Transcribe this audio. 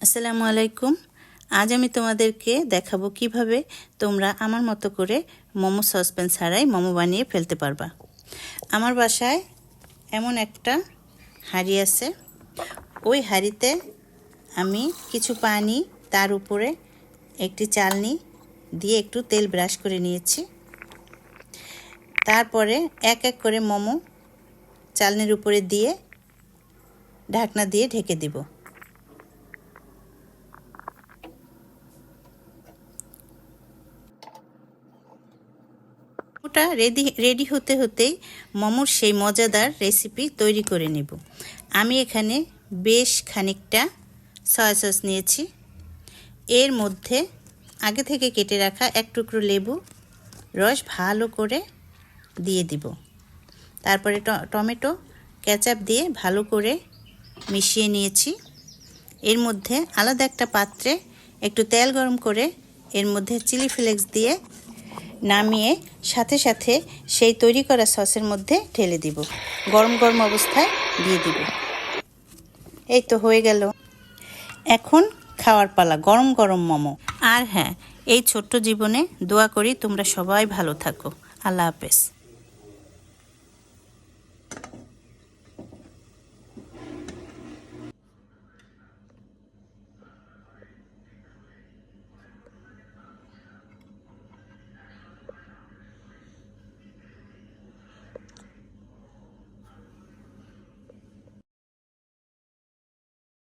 আসসালামু আলাইকুম। আজ আমি তোমাদেরকে দেখাবো কিভাবে তোমরা আমার মতো করে মোমো সসপ্যান ছাড়াই মোমো বানিয়ে ফেলতে পারবা। আমার বাসায় এমন একটা হাঁড়ি আছে। ওই হাঁড়িতে আমি কিছু পানি, তার উপরে একটি চালনি দিয়ে একটু তেল ব্রাশ করে নিয়েছি। তারপরে এক এক করে মোমো চালনির উপরে দিয়ে ঢাকনা দিয়ে ঢেকে দিব। ওটা রেডি হতে হতেই মোমোর সেই মজাদার রেসিপি তৈরি করে নেব। আমি এখানে বেশ খানিকটা সয়া সস নিয়েছি। এর মধ্যে আগে থেকে কেটে রাখা এক টুকরো লেবু রস ভালো করে দিয়ে দিব। তারপরে টমেটো কেচাপ দিয়ে ভালো করে মিশিয়ে নিয়েছি। এর মধ্যে আলাদা একটা পাত্রে একটু তেল গরম করে এর মধ্যে চিলি ফ্লেক্স দিয়ে নামিয়ে সাথে সাথে সেই তৈরি করা সসের মধ্যে ঢেলে দিব। গরম গরম অবস্থায় দিয়ে দিব। এই তো হয়ে গেল। এখন খাওয়ার পালা, গরম গরম মোমো। আর হ্যাঁ, এই ছোট্ট জীবনে দোয়া করি তোমরা সবাই ভালো থাকো। আল্লাহ হাফেজ।